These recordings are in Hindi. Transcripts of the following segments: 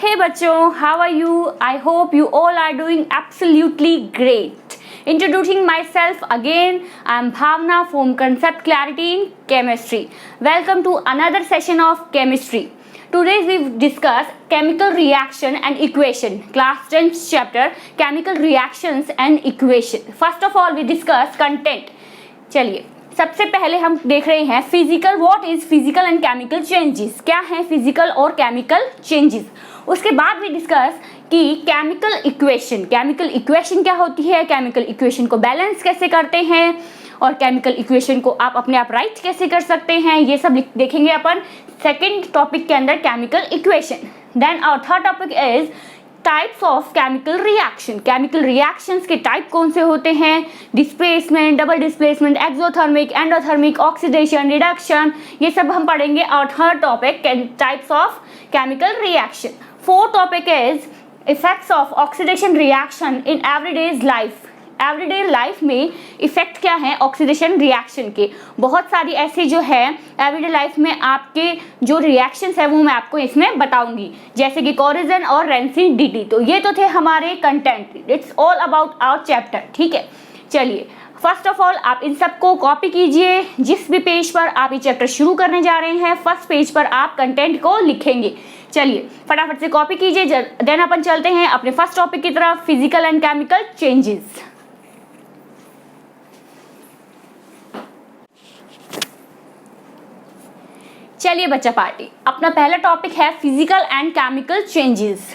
Hey बच्चों, how are you? I hope you all are doing absolutely great. Introducing myself again, I am Bhavna from Concept Clarity in Chemistry. Welcome to another session of Chemistry. Today we discuss chemical reaction and equation. Class 10th chapter, chemical reactions and equation. First of all, we discuss content. चलिए सबसे पहले हम देख रहे हैं physical. What is physical and chemical changes. क्या है फिजिकल और केमिकल चेंजेस. उसके बाद भी डिस्कस कि केमिकल इक्वेशन. केमिकल इक्वेशन क्या होती है, केमिकल इक्वेशन को बैलेंस कैसे करते हैं और केमिकल इक्वेशन को आप अपने आप राइट कैसे कर सकते हैं, ये सब देखेंगे अपन सेकेंड टॉपिक के अंदर, chemical equation. Then our third topic is types of chemical reaction. Chemical reactions के टाइप कौन से होते हैं, displacement, double displacement, exothermic, endothermic, oxidation, reduction, ये सब हम पढ़ेंगे. और third topic types of chemical reaction. Fourth topic is effects of oxidation reaction in everyday life. Everyday life में इफेक्ट क्या है ऑक्सीडेशन रिएक्शन के. बहुत सारी ऐसी जो है एवरीडे लाइफ में आपके जो रिएक्शंस है वो मैं आपको इसमें बताऊंगी, जैसे कि कोरिजन और रेंसिन डीटी. तो ये तो थे हमारे content. It's all about our chapter. ठीक है, चलिए फर्स्ट ऑफ ऑल आप इन सबको कॉपी कीजिए. जिस भी पेज पर आप ये चैप्टर शुरू करने जा रहे हैं, फर्स्ट पेज पर आप कंटेंट को लिखेंगे. चलिए फटाफट से कॉपी कीजिए. देन अपन चलते हैं अपने फर्स्ट टॉपिक की तरफ, फिजिकल एंड केमिकल चेंजेस. चलिए बच्चा पार्टी, अपना पहला टॉपिक है physical and chemical changes.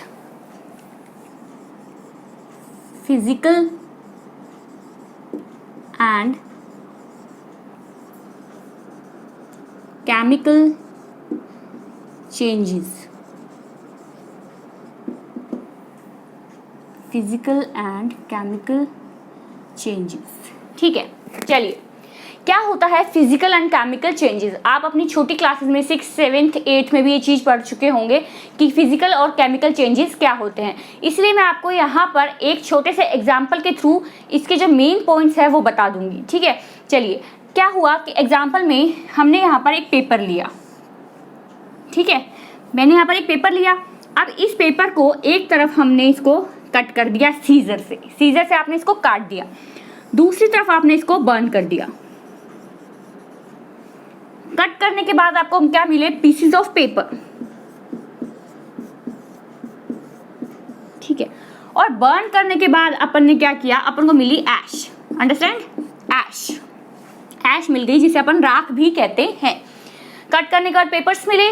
Physical and chemical changes. Physical and chemical changes. ठीक है, चलिए क्या होता है फिजिकल एंड केमिकल चेंजेस. आप अपनी छोटी क्लासेस में 6th 7th 8th में भी ये चीज़ पढ़ चुके होंगे कि फिजिकल और केमिकल चेंजेस क्या होते हैं. इसलिए मैं आपको यहाँ पर एक छोटे से एग्जाम्पल के थ्रू इसके जो मेन पॉइंट्स है वो बता दूंगी. ठीक है, चलिए क्या हुआ कि एग्जाम्पल में हमने यहाँ पर एक पेपर लिया. ठीक है, मैंने यहाँ पर एक पेपर लिया. अब इस पेपर को एक तरफ हमने इसको कट कर दिया सीजर से. सीजर से आपने इसको काट दिया. दूसरी तरफ आपने इसको बर्न कर दिया. कट करने के बाद आपको क्या मिले, पीसेस ऑफ पेपर. ठीक है, और बर्न करने के बाद अपन ने क्या किया, अपन को मिली ऐश. अंडरस्टैंड, ऐश. ऐश मिल गई जिसे अपन राख भी कहते हैं. कट करने के बाद पेपर्स मिले,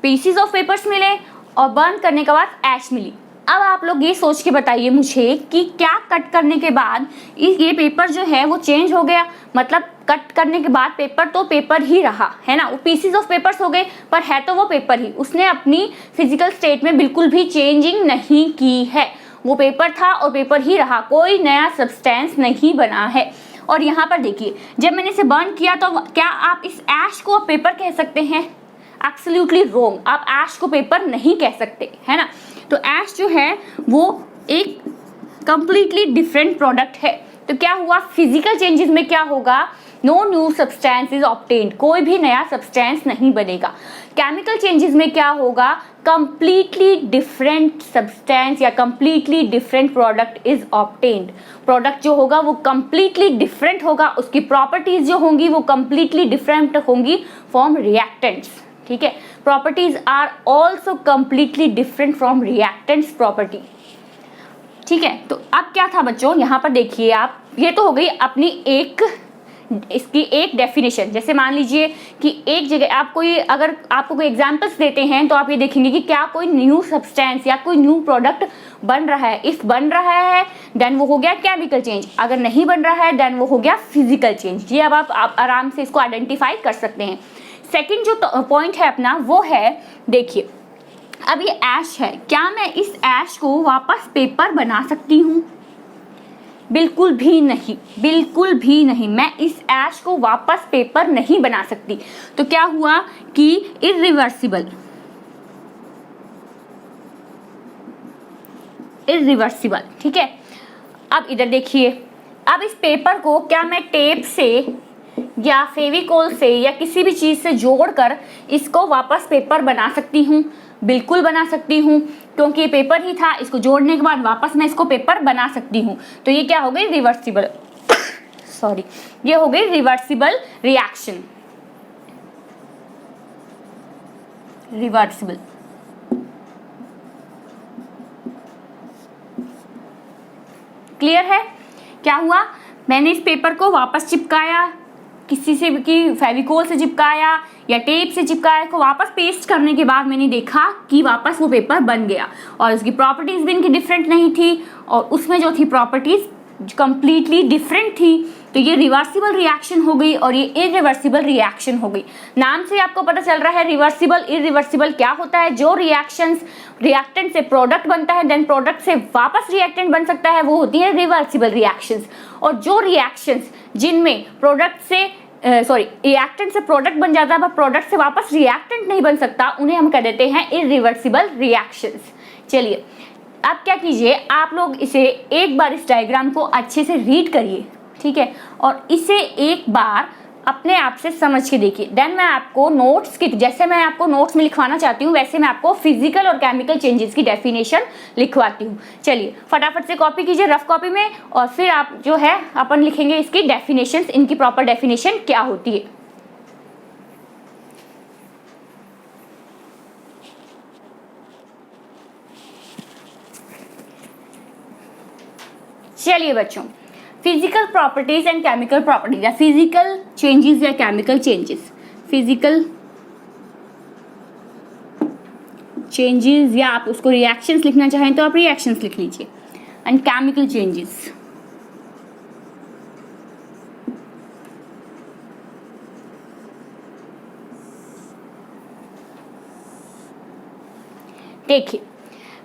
पीसेस ऑफ पेपर्स मिले, और बर्न करने के बाद ऐश मिली. अब आप लोग ये सोच के बताइए मुझे कि क्या कट करने के बाद ये पेपर जो है वो चेंज हो गया. मतलब कट करने के बाद पेपर तो पेपर ही रहा है ना, वो पीसेस ऑफ पेपर्स हो गए पर है तो वो पेपर ही. उसने अपनी फिजिकल स्टेट में बिल्कुल भी चेंजिंग नहीं की है. वो पेपर था और पेपर ही रहा, कोई नया सब्सटेंस नहीं बना है. और यहाँ पर देखिए, जब मैंने इसे बर्न किया तो क्या आप इस ऐश को पेपर कह सकते हैं? Absolutely wrong. आप ऐश को पेपर नहीं कह सकते, है ना. तो ऐश जो है वो एक कंप्लीटली डिफरेंट प्रोडक्ट है. तो क्या हुआ, फिजिकल चेंजेस में क्या होगा, no new substance is obtained. कोई भी नया सब्सटेंस नहीं बनेगा. केमिकल चेंजेस में क्या होगा, कंप्लीटली डिफरेंट सब्सटेंस या completely different product is obtained. Product जो होगा वो कंप्लीटली डिफरेंट होगा. उसकी प्रॉपर्टीज जो होंगी वो कंप्लीटली डिफरेंट होंगी फ्रॉम रिएक्टेंट्स. ठीक है, properties are also completely different from reactants property. ठीक है, तो अब क्या था बच्चों, यहाँ पर देखिए आप, ये तो हो गई अपनी इसकी एक डेफिनेशन. जैसे मान लीजिए कि एक जगह आप कोई, अगर आपको कोई एग्जांपल्स देते हैं तो आप ये देखेंगे कि क्या कोई न्यू सब्सटेंस या कोई न्यू प्रोडक्ट बन रहा है. इफ बन रहा है देन वो हो गया केमिकल चेंज. अगर नहीं बन रहा है देन वो हो गया फिजिकल चेंज. ये अब आप आराम से इसको आइडेंटिफाई कर सकते हैं. सेकेंड जो पॉइंट है अपना वो है, देखिए अब ये ऐश है, क्या मैं इस ऐश को वापस पेपर बना सकती हूँ? बिल्कुल भी नहीं, बिल्कुल भी नहीं. मैं इस ऐश को वापस पेपर नहीं बना सकती. तो क्या हुआ कि इरिवर्सिबल. ठीक है, अब इधर देखिए, अब इस पेपर को क्या मैं टेप से या फेविकोल से या किसी भी चीज से जोड़कर इसको वापस पेपर बना सकती हूँ? बिल्कुल बना सकती हूँ. क्योंकि ये पेपर ही था, इसको जोड़ने के बाद वापस मैं इसको पेपर बना सकती हूँ। तो ये क्या हो गई, रिवर्सिबल सॉरी, ये हो गई रिवर्सिबल रिएक्शन, रिवर्सिबल। क्लियर है? क्या हुआ, मैंने इस पेपर को वापस चिपकाया, किसी से की फेविकोल से चिपकाया या टेप से चिपकाया, को वापस पेस्ट करने के बाद मैंने देखा कि वापस वो पेपर बन गया और उसकी प्रॉपर्टीज भी इनकी डिफरेंट नहीं थी और उसमें जो थी प्रॉपर्टीज कंप्लीटली डिफरेंट थी। तो ये रिवर्सिबल रिएक्शन हो गई और ये इरिवर्सिबल रिएक्शन हो गई। नाम से आपको पता चल रहा है रिवर्सिबल इरिवर्सिबल क्या होता है। जो रिएक्शंस रिएक्टेंट से प्रोडक्ट बनता है देन प्रोडक्ट से वापस रिएक्टेंट बन सकता है, वो होती है रिवर्सिबल रिएक्शंस। और जो रिएक्शंस जिनमें प्रोडक्ट से रिएक्टेंट से प्रोडक्ट बन जाता है पर प्रोडक्ट से वापस रिएक्टेंट नहीं बन सकता, उन्हें हम कह देते हैं इरिवर्सिबल रिएक्शंस। चलिए अब क्या कीजिए, आप लोग इसे एक बार इस डायग्राम को अच्छे से रीड करिए, ठीक है, और इसे एक बार अपने आप से समझ के देखिए। देन मैं आपको नोट्स की, जैसे मैं आपको नोट्स में लिखवाना चाहती हूँ वैसे मैं आपको फिजिकल और केमिकल चेंजेस की डेफिनेशन लिखवाती हूँ। चलिए फटाफट से कॉपी कीजिए रफ कॉपी में और फिर आप जो है अपन लिखेंगे इसकी डेफिनेशंस, इनकी प्रॉपर डेफिनेशन क्या होती है। चलिए बच्चों, physical properties and chemical properties या फिजिकल चेंजेस या केमिकल चेंजेस, फिजिकल चेंजेस या आप उसको रिएक्शंस लिखना चाहें तो आप रिएक्शंस लिख लीजिए, एंड केमिकल चेंजेस। देखिए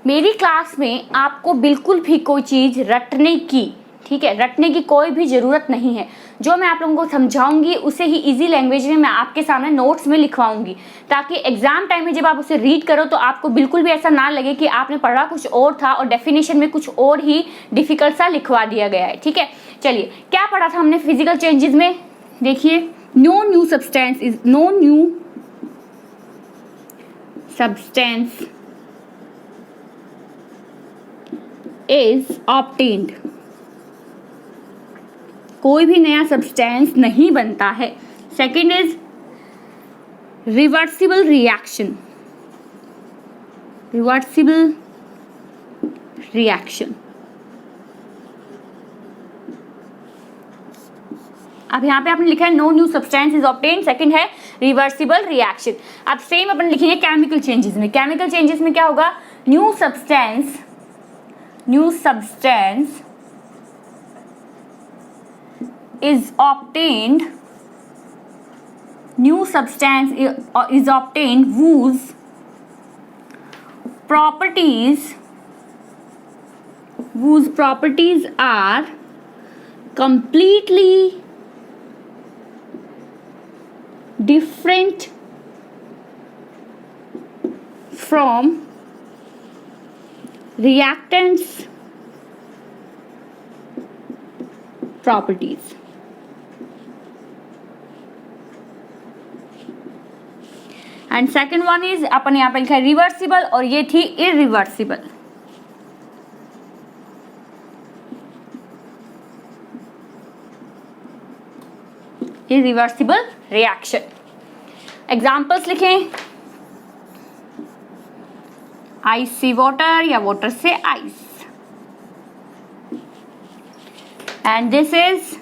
मेरी क्लास में आपको बिल्कुल भी कोई चीज रटने की, ठीक है, रटने की कोई भी जरूरत नहीं है। जो मैं आप लोगों को समझाऊंगी उसे ही इजी लैंग्वेज में मैं आपके सामने नोट्स में लिखवाऊंगी, ताकि एग्जाम टाइम में जब आप उसे रीड करो तो आपको बिल्कुल भी ऐसा ना लगे कि आपने पढ़ा कुछ और था और डेफिनेशन में कुछ और ही डिफिकल्ट सा लिखवा दिया गया है। ठीक है, चलिए क्या पढ़ा था हमने फिजिकल चेंजेस में, देखिए no new substance is obtained, कोई भी नया सब्सटेंस नहीं बनता है। Second is reversible reaction, reversible reaction. अब यहाँ पे आपने लिखा है no new substance is obtained, second है रिवर्सिबल रिएक्शन। अब सेम अपन लिखेंगे केमिकल चेंजेस में। केमिकल चेंजेस में क्या होगा, new substance is obtained, new substance is obtained whose properties are completely different from reactants properties। And second one is अपन यहाँ पे लिखा है रिवर्सिबल और ये थी इरिवर्सिबल। Irreversible reaction. एग्जाम्पल्स लिखें, आइस से वाटर या वाटर से ice, and this is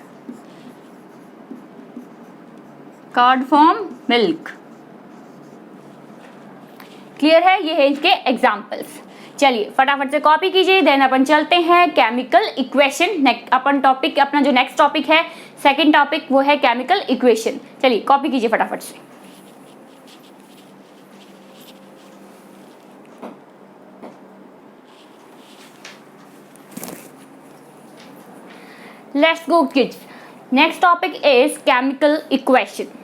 curd from milk. Clear है, ये है इसके एग्जाम्पल्स। चलिए फटाफट से कॉपी कीजिए, देन अपन चलते हैं केमिकल इक्वेशन। अपन टॉपिक, अपना जो नेक्स्ट टॉपिक है, सेकंड टॉपिक, वो है केमिकल इक्वेशन। चलिए कॉपी कीजिए फटाफट से। Let's go kids, next topic is chemical equation.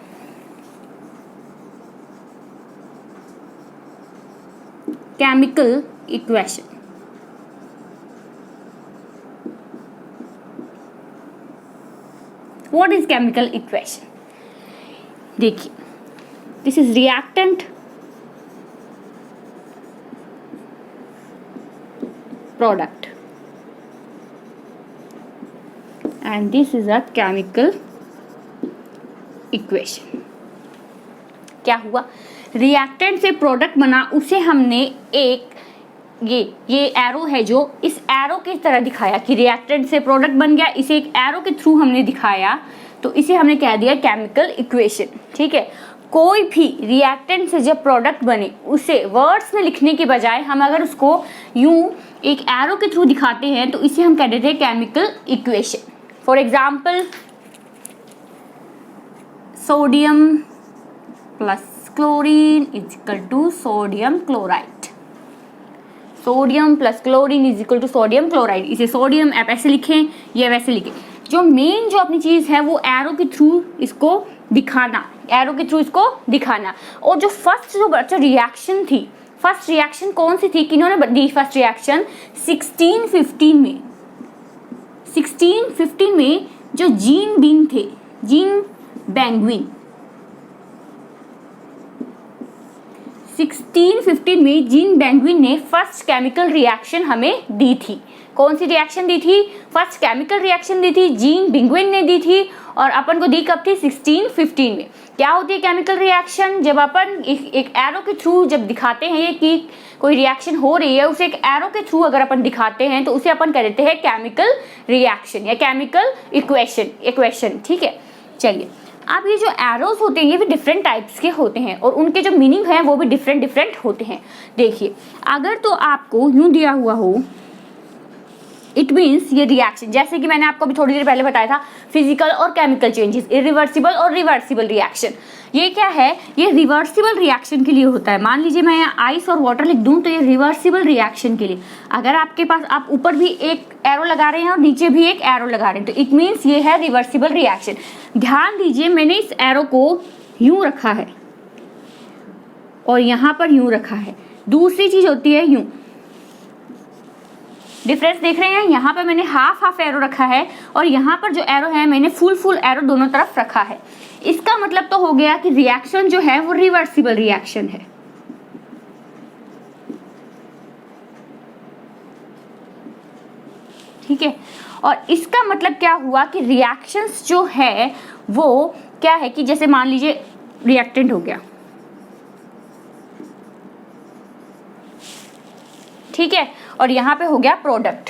Chemical equation। What is chemical equation? देखिए, this is reactant product and this is a chemical equation. क्या हुआ, रिएक्टेंट से प्रोडक्ट बना, उसे हमने एक ये एरो है जो इस एरो की तरह दिखाया कि रिएक्टेंट से प्रोडक्ट बन गया, इसे एक एरो के थ्रू हमने दिखाया, तो इसे हमने कह दिया केमिकल इक्वेशन. ठीक है, कोई भी रिएक्टेंट से जब प्रोडक्ट बने उसे वर्ड्स में लिखने के बजाय हम अगर उसको यूं एक एरो के थ्रू दिखाते हैं तो इसे हम कह देते हैं chemical equation. For example, sodium plus chlorine is equal to sodium chloride. Sodium plus chlorine is equal to sodium chloride. इसे सोडियम आप ऐसे लिखें या वैसे लिखें, जो मेन जो अपनी चीज है वो एरो के थ्रू इसको दिखाना, एरो के थ्रू इसको दिखाना. और जो फर्स्ट जो रिएक्शन थी, फर्स्ट रिएक्शन कौन सी थी, किन्होंने दी फर्स्ट रिएक्शन, 1615 में जो जीन बिंग थे, जीन बेंगुइन, 1615 में जीन बेंगुइन ने फर्स्ट केमिकल रिएक्शन हमें दी थी. कौन सी रिएक्शन दी थी, फर्स्ट केमिकल रिएक्शन दी थी, जीन बेंगुइन ने दी थी, और अपन को दी कब थी, 1615 में. क्या होती है केमिकल रिएक्शन, जब अपन एक एरो के थ्रू जब दिखाते हैं कि कोई रिएक्शन हो रही है, उसे एक एरो के थ्रू अगर अपन दिखाते हैं तो उसे अपन कह देते हैं केमिकल रिएक्शन या केमिकल इक्वेशन. ठीक है, चलिए अब ये जो एरोज होते हैं ये भी डिफरेंट टाइप्स के होते हैं और उनके जो मीनिंग है वो भी डिफरेंट होते हैं. देखिए, अगर तो आपको यूं दिया हुआ हो, इट मीन्स ये रिएक्शन, जैसे कि मैंने आपको अभी थोड़ी देर पहले बताया था, फिजिकल और केमिकल चेंजेस, इरिवर्सिबल और रिवर्सिबल रिएक्शन. ये क्या है, ये रिवर्सिबल रिएक्शन के लिए होता है. मान लीजिए मैं यहाँ आइस और वाटर लिख दूं तो ये रिवर्सिबल रिएक्शन के लिए. अगर आपके पास आप ऊपर भी एक एरो लगा रहे हैं और नीचे भी एक एरो लगा रहे हैं तो इट मीन्स ये है रिवर्सिबल रिएक्शन. ध्यान दीजिए, मैंने इस एरो को यूं रखा है और यहाँ पर यूं रखा है. दूसरी चीज होती है यूं, डिफरेंस देख रहे हैं, यहाँ पर मैंने हाफ एरो रखा है और यहाँ पर जो एरो है मैंने फुल एरो दोनों तरफ रखा है. इसका मतलब तो हो गया कि रिएक्शन जो है वो रिवर्सिबल रिएक्शन है. ठीक है, और इसका मतलब क्या हुआ कि रिएक्शंस जो है वो क्या है कि जैसे मान लीजिए रिएक्टेंट हो गया, ठीक है, और यहां पे हो गया प्रोडक्ट.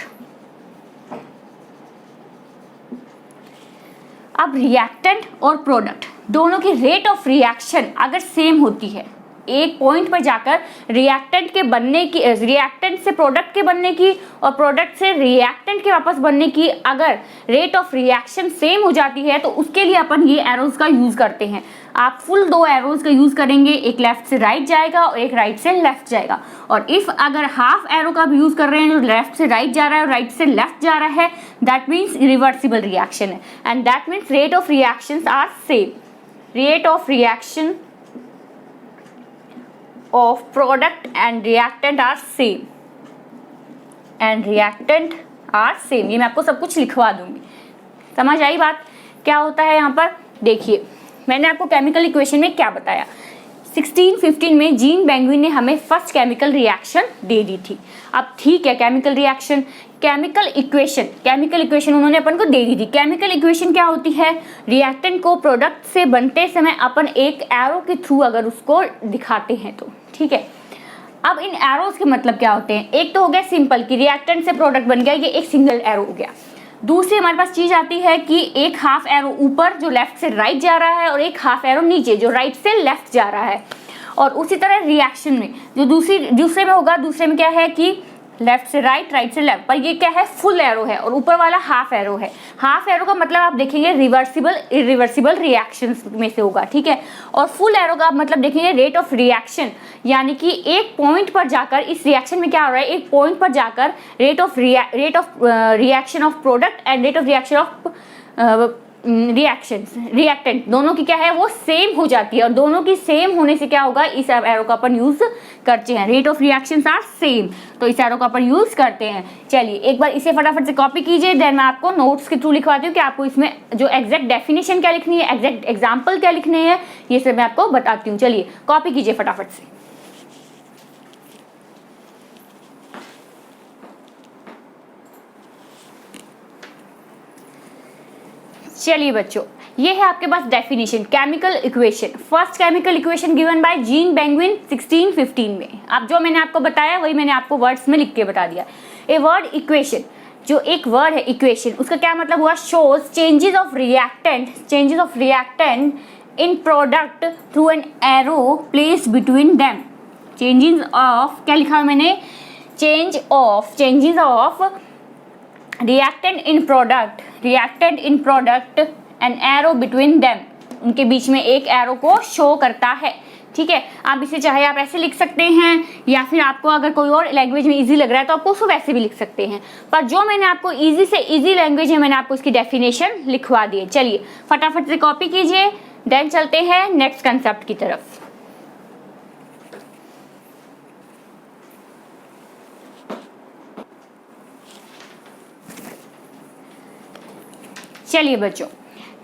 अब रिएक्टेंट और प्रोडक्ट दोनों की रेट ऑफ रिएक्शन अगर सेम होती है, एक पॉइंट पर जाकर रिएक्टेंट के बनने की, रिएक्टेंट से प्रोडक्ट के बनने की और प्रोडक्ट से रिएक्टेंट के वापस बनने की अगर रेट ऑफ रिएक्शन सेम हो जाती है तो उसके लिए अपन ये एरोज का यूज करते हैं. आप फुल 2 एरोज का यूज करेंगे, एक लेफ्ट से राइट जाएगा और एक राइट से लेफ्ट जाएगा. और इफ अगर हाफ एरो का भी यूज कर रहे हैं जो लेफ्ट से राइट जा रहा है और राइट से लेफ्ट जा रहा है, दैट मीन्स रिवर्सिबल रिएक्शन है. And that means rate of reactions are same. Rate of reaction of product and reactant are same and reactant are same. ये मैं आपको सब कुछ लिखवा दूंगी. समझ आई बात, क्या होता है यहाँ पर. देखिए, मैंने आपको केमिकल इक्वेशन में क्या बताया, 1615 में जीन बेंगुइन ने हमें फर्स्ट केमिकल रिएक्शन दे दी थी. अब ठीक है, केमिकल रिएक्शन, केमिकल इक्वेशन उन्होंने अपन को दे दी थी. केमिकल इक्वेशन क्या होती है, रिएक्टेंट को प्रोडक्ट से बनते समय अपन एक एरो के थ्रू अगर उसको दिखाते हैं तो. ठीक है, अब इन एरोज के मतलब क्या होते हैं, एक तो हो गया सिंपल कि रिएक्टेंट से प्रोडक्ट बन गया, ये एक सिंगल एरो हो गया. दूसरी हमारे पास चीज आती है कि एक हाफ एरो ऊपर जो लेफ्ट से राइट जा रहा है और एक हाफ एरो नीचे जो राइट से लेफ्ट जा रहा है. और उसी तरह रिएक्शन में जो दूसरे में होगा, दूसरे में क्या है कि लेफ्ट से राइट, राइट से लेफ्ट, पर ये क्या है, फुल एरो है और ऊपर वाला हाफ एरो है. हाफ एरो का मतलब आप देखेंगे रिवर्सिबल इरिवर्सिबल रिएक्शंस में से होगा. ठीक है, और फुल एरो का मतलब देखेंगे रेट ऑफ रिएक्शन, यानी कि एक पॉइंट पर जाकर इस रिएक्शन में क्या हो रहा है, एक पॉइंट पर जाकर rate of reaction of product and rate of reaction of reactant दोनों की क्या है वो सेम हो जाती है. और दोनों की सेम होने से क्या होगा, इस एरो का अपन यूज करते हैं. Rate of reactions are same, तो इस एरो का अपन यूज करते हैं. चलिए एक बार इसे फटाफट से कॉपी कीजिए, देन मैं आपको नोट्स के थ्रू लिखवाती हूँ कि आपको इसमें जो एग्जैक्ट डेफिनेशन क्या लिखनी है, एग्जैक्ट एग्जाम्पल क्या लिखने हैं, ये सब मैं आपको बताती हूँ. चलिए कॉपी कीजिए फटाफट से. चलिए बच्चों, ये है आपके पास definition chemical equation. First chemical equation given by Jean Beguin 1615 में। अब जो मैंने आपको बताया वही मैंने आपको वर्ड्स में लिख के बता दिया। ए वर्ड इक्वेशन, जो एक वर्ड है इक्वेशन, उसका क्या मतलब हुआ? Shows changes of reactant in product through an arrow placed between them. Changes of, क्या लिखा है मैंने? Changes of reactant in product an arrow between them. उनके बीच में एक एरो को शो करता है। ठीक है, आप इसे चाहे आप ऐसे लिख सकते हैं, या फिर आपको अगर कोई और लैंग्वेज में इजी लग रहा है तो आपको उसको वैसे भी लिख सकते हैं। पर जो मैंने आपको इजी से इजी लैंग्वेज है, मैंने आपको इसकी डेफिनेशन लिखवा दी है। चलिए फटाफट से कॉपी कीजिए, देन चलते हैं नेक्स्ट कंसेप्ट की तरफ। चलिए बच्चों,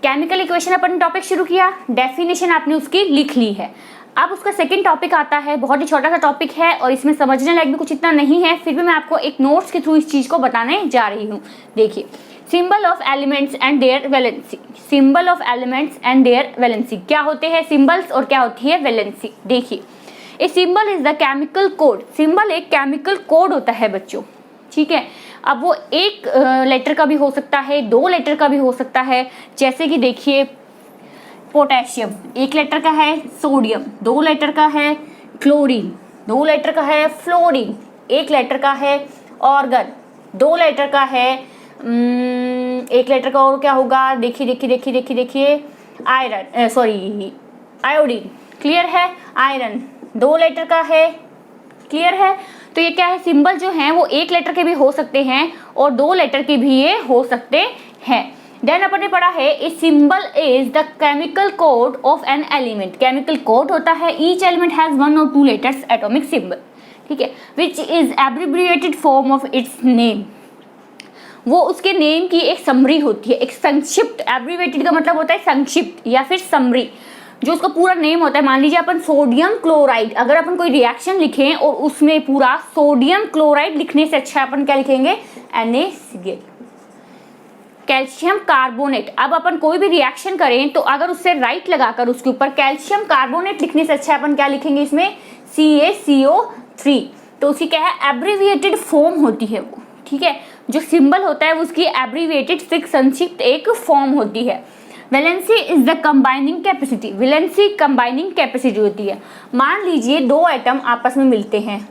केमिकल इक्वेशन अपन टॉपिक शुरू किया, डेफिनेशन आपने उसकी लिख ली है। अब उसका सेकंड टॉपिक आता है, बहुत ही छोटा सा टॉपिक है और इसमें समझने लायक भी कुछ इतना नहीं है, फिर भी मैं आपको एक नोट्स के थ्रू इस चीज को बताने जा रही हूँ। देखिए, symbol of elements and their valency. Symbol of elements and their valency, क्या होते हैं सिंबल्स और क्या होती है वैलेंसी? देखिए, a symbol is the chemical code. Symbol एक केमिकल कोड होता है बच्चों। ठीक है, अब वो एक लेटर का भी हो सकता है, 2 लेटर का भी हो सकता है। जैसे कि देखिए, पोटेशियम 1 लेटर का है, सोडियम 2 लेटर का है, क्लोरीन 2 लेटर का है, फ्लोरीन 1 लेटर का है, ऑर्गन 2 लेटर का है, 1 लेटर का और क्या होगा? देखिए आयरन, सॉरी आयोडीन। क्लियर है? आयरन 2 लेटर का है। क्लियर है? तो ये क्या है, सिंबल जो हैं वो 1 लेटर के भी हो सकते हैं और 2 लेटर के भी ये हो सकते हैं। देन अपन ने पढ़ा है a symbol is the chemical code of an element. Chemical code होता है, each element has 1 or 2 letters atomic symbol. ठीक है, which is abbreviated form of its name. वो उसके नेम की एक समरी होती है, एक संक्षिप्त। एब्रिविएटेड का मतलब होता है संक्षिप्त या फिर समरी, जो उसका पूरा नेम होता है। मान लीजिए अपन सोडियम क्लोराइड, अगर अपन कोई रिएक्शन लिखें और उसमें पूरा सोडियम क्लोराइड लिखने से अच्छा अपन क्या लिखेंगे? NaCl। कैल्शियम कार्बोनेट, अब अपन कोई भी रिएक्शन करें तो अगर उससे राइट लगाकर उसके ऊपर कैल्शियम कार्बोनेट लिखने से अच्छा अपन क्या लिखेंगे इसमें? CaCO3। तो उसकी क्या है? एब्रिविएटेड फॉर्म होती है वो। ठीक है, जो सिंबल होता है उसकी एब्रिविएटेड संक्षिप्त एक फॉर्म होती है। Valency is the combining capacity. Valency combining capacity होती है। मान लीजिए 2 एटम आपस में मिलते हैं,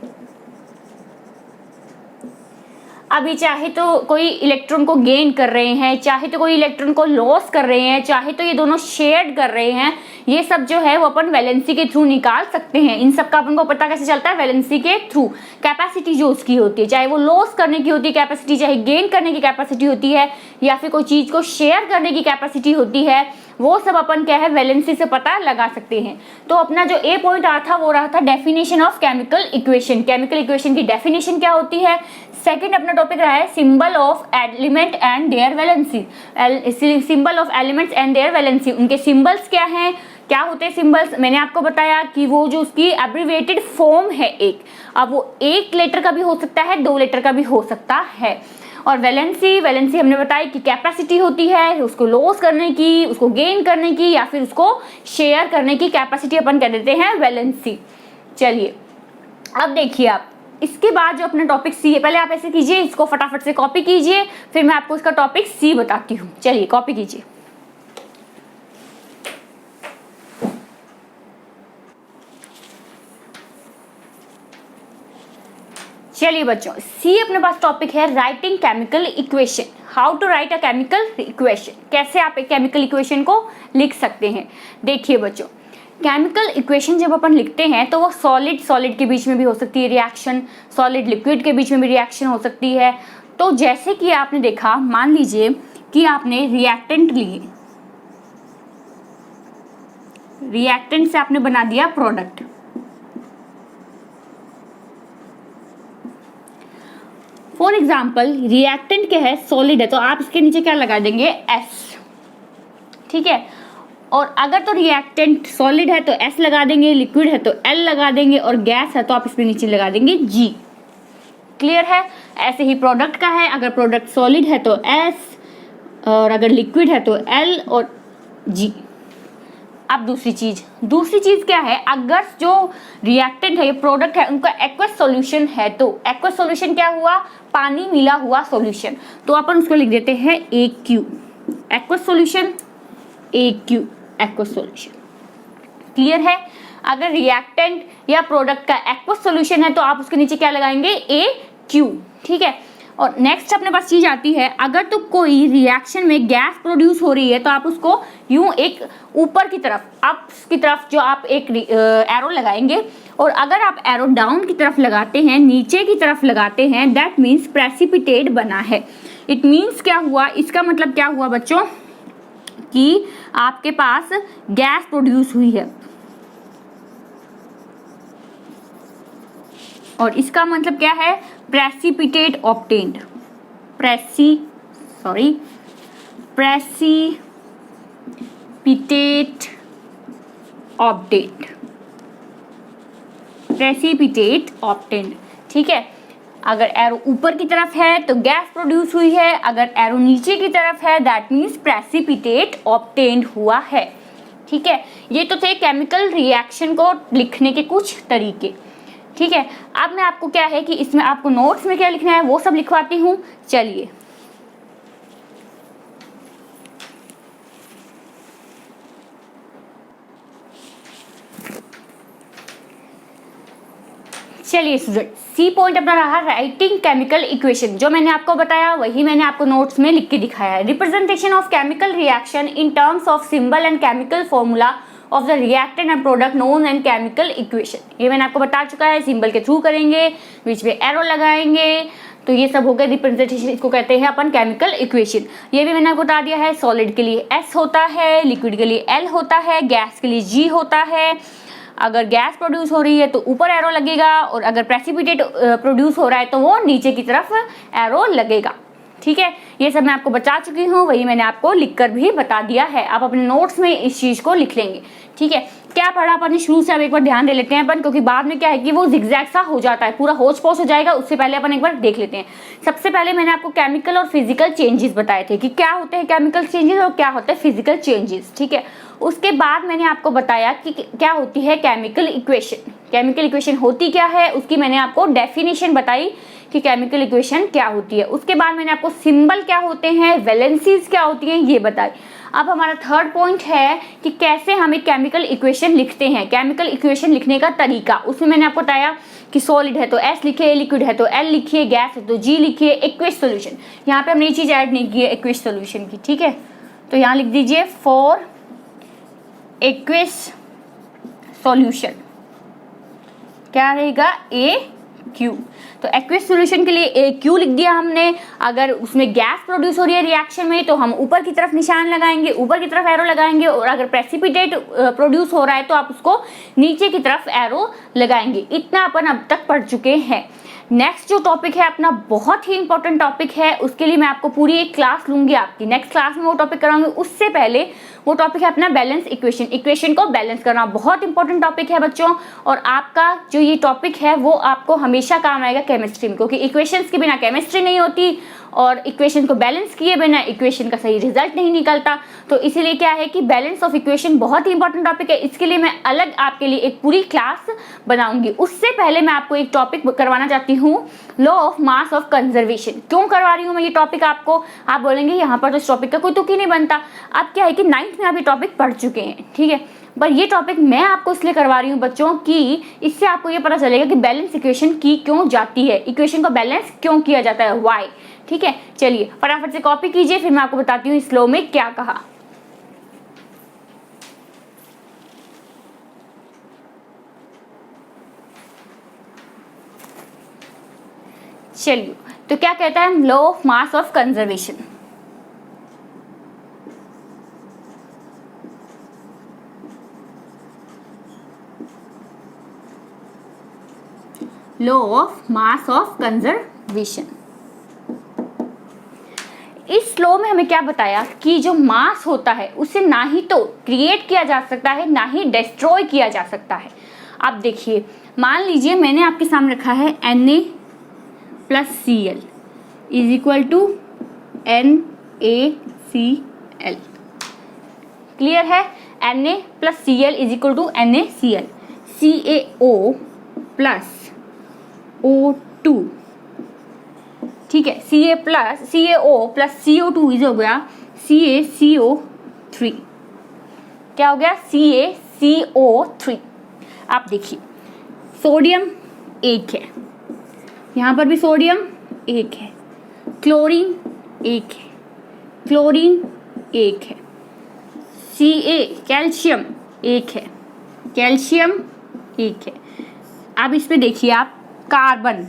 अभी चाहे तो कोई इलेक्ट्रॉन को गेन कर रहे हैं, चाहे तो कोई इलेक्ट्रॉन को लॉस कर रहे हैं, चाहे तो ये दोनों शेयर कर रहे हैं। ये सब जो है वो अपन वैलेंसी के थ्रू निकाल सकते हैं। इन सब का अपन को पता कैसे चलता है? वैलेंसी के थ्रू। कैपेसिटी जो उसकी होती है, चाहे वो लॉस करने की होती है कैपेसिटी, चाहे गेन करने की कैपेसिटी होती है, या फिर कोई चीज को शेयर करने की कैपेसिटी होती है, वो सब अपन क्या है? वैलेंसी से पता लगा सकते हैं। तो अपना जो ए पॉइंट रहा था वो रहा था definition of chemical equation. Chemical equation की डेफिनेशन क्या होती है? सेकंड अपना टॉपिक रहा है symbol of element and their valency. Symbol of elements and their valency, उनके सिंबल्स क्या हैं, क्या होते हैं सिंबल्स? मैंने आपको बताया कि वो जो उसकी एब्रिविएटेड फॉर्म है एक, अब वो 1 लेटर का भी हो सकता है, 2 लेटर का भी हो सकता है। और वैलेंसी हमने बताया कि कैपेसिटी होती है उसको लॉस करने की, उसको गेन करने की, या फिर उसको शेयर करने की कैपेसिटी अपन कह देते हैं वैलेंसी। चलिए अब देखिए, आप इसके बाद जो अपना टॉपिक सी है, पहले आप ऐसे कीजिए, इसको फटाफट से कॉपी कीजिए, फिर मैं आपको इसका टॉपिक सी बताती हूँ। चलिए कॉपी कीजिए। चलिए बच्चों, सी अपने पास टॉपिक है writing chemical equation. How to write a chemical equation, कैसे आप एक केमिकल इक्वेशन को लिख सकते हैं। देखिए बच्चों, केमिकल इक्वेशन जब अपन लिखते हैं तो वो सॉलिड के बीच में भी हो सकती है रिएक्शन, सॉलिड लिक्विड के बीच में भी रिएक्शन हो सकती है। तो जैसे कि आपने देखा, मान लीजिए कि आपने रिएक्टेंट लिए, रिएक्टेंट से आपने बना दिया प्रोडक्ट। फॉर एग्जाम्पल रिएक्टेंट क्या है? सॉलिड है, तो आप इसके नीचे क्या लगा देंगे? S। ठीक है, और अगर तो रिएक्टेंट सॉलिड है तो S लगा देंगे, लिक्विड है तो L लगा देंगे, और गैस है तो आप इसके नीचे लगा देंगे G। क्लियर है? ऐसे ही प्रोडक्ट का है, अगर प्रोडक्ट सॉलिड है तो S, और अगर लिक्विड है तो L और G। अब दूसरी चीज क्या है, अगर जो रिएक्टेंट है, ये प्रोडक्ट है, उनका एक्वस सॉल्यूशन है तो एक्वस सॉल्यूशन क्या हुआ, पानी मिला हुआ सॉल्यूशन, तो अपन उसको लिख देते हैं AQ, aqueous solution AQ, aqueous solution. Clear है? अगर रिएक्टेंट या प्रोडक्ट का एक्वस सॉल्यूशन है तो आप उसके नीचे क्या लगाएंगे, AQ। ठीक है। और नेक्स्ट अपने पास चीज आती है, अगर तो कोई रिएक्शन में गैस प्रोड्यूस हो रही है तो आप उसको यूं एक ऊपर की तरफ, अप की तरफ जो आप एक एरो लगाएंगे, और अगर आप एरो डाउन की तरफ लगाते हैं, नीचे की तरफ लगाते हैं, दैट मीन्स प्रेसिपिटेट बना है। इट मीन्स क्या हुआ, इसका मतलब क्या हुआ बच्चों कि आपके पास गैस प्रोड्यूस हुई है, और इसका मतलब क्या है, प्रेसिपिटेट ऑब्टेन्ड, प्रेसिपिटेट ऑब्टेन्ड। ठीक है। अगर एरो ऊपर की तरफ है तो गैस प्रोड्यूस हुई है, अगर एरो नीचे की तरफ है दैट मीन्स प्रेसिपिटेट ऑब्टेन्ड हुआ है। ठीक है। ये तो थे केमिकल रिएक्शन को लिखने के कुछ तरीके। ठीक है। अब मैं आपको क्या है कि इसमें आपको नोट्स में क्या लिखना है वो सब लिखवाती हूँ। चलिए स्टूडेंट, सी पॉइंट अपना रहा राइटिंग केमिकल इक्वेशन। जो मैंने आपको बताया वही मैंने आपको नोट्स में लिख के दिखाया है। Representation of chemical reaction in terms of symbol and chemical formula of the reactant and product known and chemical equation. ये मैंने आपको बता चुका है, सिंबल के थ्रू करेंगे, बीच में एरो लगाएंगे, तो ये सब हो गया रिप्रेजेंटेशन। इसको कहते हैं अपन केमिकल इक्वेशन। ये भी मैंने आपको बता दिया है, सॉलिड के लिए S होता है, लिक्विड के लिए L होता है, गैस के लिए G होता है। अगर गैस प्रोड्यूस हो रही है तो ऊपर एरो लगेगा, और अगर प्रेसिपिटेट प्रोड्यूस हो रहा है तो वो नीचे की तरफ एरो लगेगा। ठीक है। ये सब मैं आपको बता चुकी हूँ, वही मैंने आपको लिखकर भी बता दिया है। आप अपने नोट्स में इस चीज को लिख लेंगे। ठीक है। क्या पढ़ा अपन शुरू से, अब एक बार ध्यान दे लेते हैं अपन, क्योंकि बाद में क्या है कि वो जिगजैग सा हो जाता है, पूरा होच पोच हो जाएगा। उससे पहले अपन एक बार देख लेते हैं। सबसे पहले मैंने आपको केमिकल और फिजिकल चेंजेस बताए थे कि क्या होते हैं केमिकल चेंजेस और क्या होते हैं फिजिकल चेंजेस। ठीक है। उसके बाद मैंने आपको बताया कि क्या होती है केमिकल इक्वेशन। केमिकल इक्वेशन होती क्या है उसकी मैंने आपको डेफिनेशन बताई कि केमिकल इक्वेशन क्या होती है। उसके बाद मैंने आपको सिंबल क्या होते हैं, वैलेंसीज क्या होती हैं, ये बताई। अब हमारा थर्ड पॉइंट है कि कैसे हम एक केमिकल इक्वेशन लिखते हैं, केमिकल इक्वेशन लिखने का तरीका। उसमें मैंने आपको बताया कि सॉलिड है तो S लिखिए, लिक्विड है तो L लिखिए, गैस है तो G लिखिए, एक्वियस सॉल्यूशन। यहाँ पे हमने ये चीज ऐड नहीं की है एक्वियस सॉल्यूशन की। ठीक है। तो यहाँ लिख दीजिए फॉर एक्वियस सॉल्यूशन क्या रहेगा, AQ। तो एक्वियस सॉल्यूशन के लिए AQ लिख दिया हमने। अगर उसमें गैस प्रोड्यूस हो रही है रिएक्शन में तो हम ऊपर की तरफ निशान लगाएंगे, ऊपर की तरफ एरो लगाएंगे, और अगर प्रेसिपिटेट प्रोड्यूस हो रहा है तो आप उसको नीचे की तरफ एरो लगाएंगे। इतना अपन अब तक पढ़ चुके हैं। नेक्स्ट जो टॉपिक है अपना बहुत ही इंपॉर्टेंट टॉपिक है, उसके लिए मैं आपको पूरी एक क्लास लूंगी आपकी, नेक्स्ट क्लास में वो टॉपिक कराऊंगी। उससे पहले वो टॉपिक है अपना बैलेंस इक्वेशन। इक्वेशन को बैलेंस करना बहुत इंपॉर्टेंट टॉपिक है बच्चों, और आपका जो ये टॉपिक है वो आपको हमेशा काम आएगा केमिस्ट्री में, क्योंकि इक्वेशंस के बिना केमिस्ट्री नहीं होती, और इक्वेशन को बैलेंस किए बिना इक्वेशन का सही रिजल्ट नहीं निकलता। तो इसीलिए क्या है कि बैलेंस ऑफ इक्वेशन बहुत ही इंपॉर्टेंट टॉपिक है। इसके लिए मैं अलग आपके लिए एक पूरी क्लास बनाऊंगी। उससे पहले मैं आपको एक टॉपिक करवाना चाहती हूँ, law of mass of conservation. क्यों करवा रही हूँ मैं ये टॉपिक आपको, आप बोलेंगे यहाँ पर तो इस टॉपिक का कोई तुक ही नहीं बनता। अब क्या है कि 9th में आप ये टॉपिक पढ़ चुके हैं। ठीक है। पर ये टॉपिक मैं आपको इसलिए करवा रही हूँ बच्चों कि इससे आपको ये पता चलेगा कि बैलेंस इक्वेशन की क्यों जाती है, इक्वेशन को बैलेंस क्यों किया जाता है, व्हाई। ठीक है। चलिए फटाफट से कॉपी कीजिए, फिर मैं आपको बताती हूँ इस लॉ में क्या कहा। चलिए, तो क्या कहता है law of mass of conservation. Law of mass of conservation. इस लॉ में हमें क्या बताया कि जो मास होता है उसे ना ही तो क्रिएट किया जा सकता है ना ही डिस्ट्रॉय किया जा सकता है। आप देखिए, मान लीजिए मैंने आपके सामने रखा है Na+Cl is equal to NaCl। HCl। Clear है? Na plus Cl is equal to NaCl। CaO plus O2, ठीक है, CaO प्लस CO2 इज हो गया CaCO3। क्या हो गया? CaCO3। आप देखिए सोडियम एक है, यहाँ पर भी सोडियम एक है, क्लोरीन एक है, क्लोरीन एक है, कैल्शियम एक है, कैल्शियम एक है। अब इसमें देखिए आप कार्बन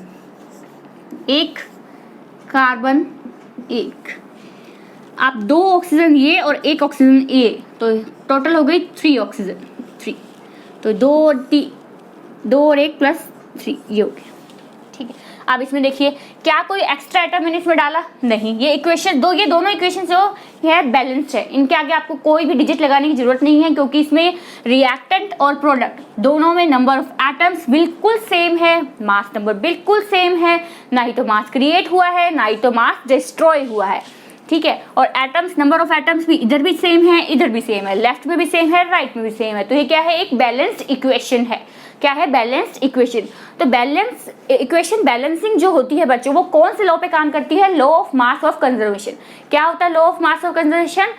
एक, कार्बन एक, आप 2 ऑक्सीजन ये और 1 ऑक्सीजन ए, तो टोटल हो गई 3 ऑक्सीजन 3, तो 2 और 1 प्लस 3 ये हो गया। ठीक है, अब इसमें देखिए क्या कोई एक्स्ट्रा आइटम मैंने इसमें डाला? नहीं। ये इक्वेशन ये दोनों इक्वेशन जो है बैलेंस्ड है, इनके आगे आपको कोई भी डिजिट लगाने की जरूरत नहीं है, क्योंकि इसमें रिएक्टेंट और प्रोडक्ट दोनों में नंबर ऑफ एटम्स बिल्कुल सेम है, मास नंबर बिल्कुल सेम है, ना ही तो मास क्रिएट हुआ है ना ही तो मास डिस्ट्रॉय हुआ है। ठीक है, और एटम्स, नंबर ऑफ एटम्स भी इधर भी सेम है, इधर भी सेम है, लेफ्ट में भी सेम है, राइट में भी सेम है। तो ये क्या है? एक बैलेंस्ड इक्वेशन है। क्या है? Balanced equation. तो बैलेंस इक्वेशन बैलेंसिंग जो होती है बच्चों, वो कौन से लॉ पे काम करती है? Law of mass of conservation. क्या होता है law of mass of conservation?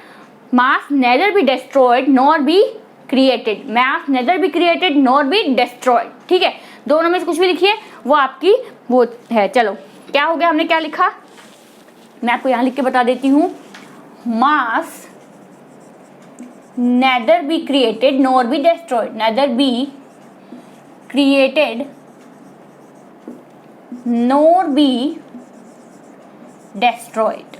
Mass neither be destroyed nor be created, mass neither be created nor be destroyed. ठीक है, दोनों में से कुछ भी लिखिए, वो आपकी वो है। चलो क्या हो गया? हमने क्या लिखा? मैं आपको यहां लिख के बता देती हूं, mass neither be created nor be destroyed, neither be created nor be destroyed.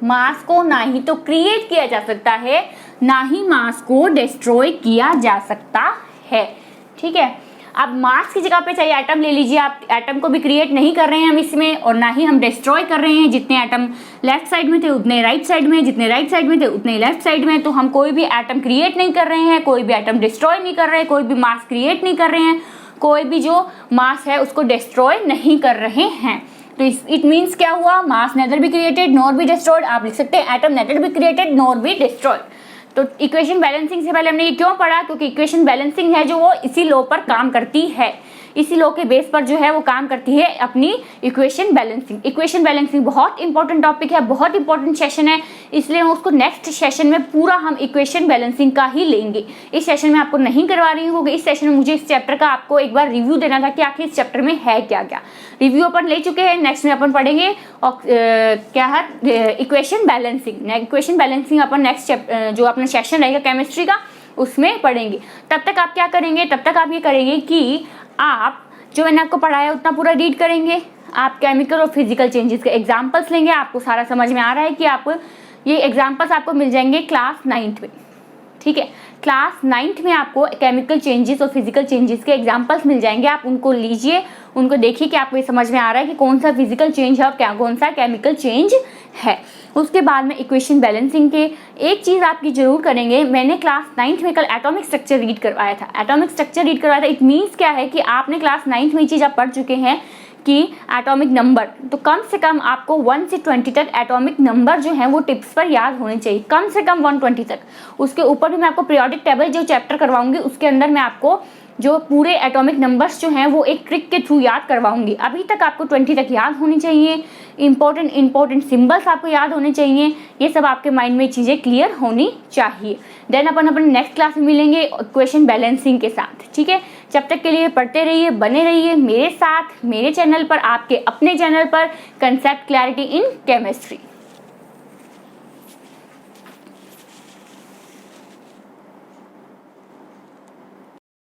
Mass को ना ही तो क्रिएट किया जा सकता है, ना ही मास को डिस्ट्रॉय किया जा सकता है। ठीक है, अब मास की जगह पे चाहिए एटम ले लीजिए आप, एटम को भी क्रिएट नहीं कर रहे हैं हम इसमें, और ना ही हम डिस्ट्रॉय कर रहे हैं। जितने एटम लेफ्ट साइड में थे उतने राइट साइड में, जितने राइट साइड में थे उतने लेफ्ट साइड में। तो हम कोई भी एटम क्रिएट नहीं कर रहे हैं, कोई भी एटम डिस्ट्रॉय नहीं कर रहे हैं, कोई भी मास क्रिएट नहीं कर रहे हैं, कोई भी जो मास है उसको डिस्ट्रॉय नहीं कर रहे हैं। तो इट मीन्स क्या हुआ? Mass neither be created nor be destroyed. आप लिख सकते हैं atom neither be created nor be destroyed. तो इक्वेशन बैलेंसिंग से पहले हमने ये क्यों पढ़ा? क्योंकि इक्वेशन बैलेंसिंग है जो वो इसी लॉ पर काम करती है, इसी लॉ के बेस पर जो है वो काम करती है अपनी इक्वेशन बैलेंसिंग। इक्वेशन बैलेंसिंग बहुत इंपॉर्टेंट टॉपिक है, बहुत इंपॉर्टेंट सेशन है, इसलिए हम उसको नेक्स्ट सेशन में पूरा हम इक्वेशन बैलेंसिंग का ही लेंगे। इस सेशन में आपको नहीं करवा रही हूँ, इस सेशन में मुझे इस चैप्टर का आपको एक बार रिव्यू देना था कि आखिर इस चैप्टर में है क्या क्या। रिव्यू अपन ले चुके हैं, नेक्स्ट में अपन पढ़ेंगे और क्या है इक्वेशन बैलेंसिंग। इक्वेशन बैलेंसिंग अपन नेक्स्ट जो अपना सेशन रहेगा केमिस्ट्री का उसमें पढ़ेंगे। तब तक आप क्या करेंगे? तब तक आप ये करेंगे कि आप जो मैंने आपको पढ़ाया उतना पूरा रीड करेंगे, आप केमिकल और फिजिकल चेंजेस के एग्जांपल्स लेंगे। आपको सारा समझ में आ रहा है कि आप ये एग्जांपल्स आपको मिल जाएंगे क्लास 9th में। ठीक है, क्लास 9th में आपको केमिकल चेंजेस और फिजिकल चेंजेस के एग्जांपल्स मिल जाएंगे। आप उनको लीजिए, उनको देखिए कि आपको ये समझ में आ रहा है कि कौन सा फिजिकल चेंज है और क्या कौन सा केमिकल चेंज है। उसके बाद में इक्वेशन बैलेंसिंग के एक चीज़ आपकी जरूर करेंगे, मैंने क्लास 9th में कल एटॉमिक स्ट्रक्चर रीड करवाया था। एटॉमिक स्ट्रक्चर रीड करवाया था, इट मीन्स क्या है कि आपने क्लास 9th में ये चीज़ आप पढ़ चुके हैं कि एटॉमिक नंबर, तो कम से कम आपको 1 से 20 तक एटॉमिक नंबर जो है वो टिप्स पर याद होने चाहिए, कम से कम 120 तक। उसके ऊपर भी मैं आपको पीरियोडिक टेबल जो चैप्टर करवाऊंगी उसके अंदर मैं आपको जो पूरे एटॉमिक नंबर्स जो हैं वो एक ट्रिक के थ्रू याद करवाऊंगी। अभी तक आपको 20 तक याद होनी चाहिए, इंपॉर्टेंट सिंबल्स आपको याद होने चाहिए, ये सब आपके माइंड में चीज़ें क्लियर होनी चाहिए। देन अपन नेक्स्ट क्लास में मिलेंगे इक्वेशन बैलेंसिंग के साथ। ठीक है, जब तक के लिए पढ़ते रहिए, बने रहिए मेरे साथ, मेरे चैनल पर, आपके अपने चैनल पर, कंसेप्ट क्लैरिटी इन केमिस्ट्री।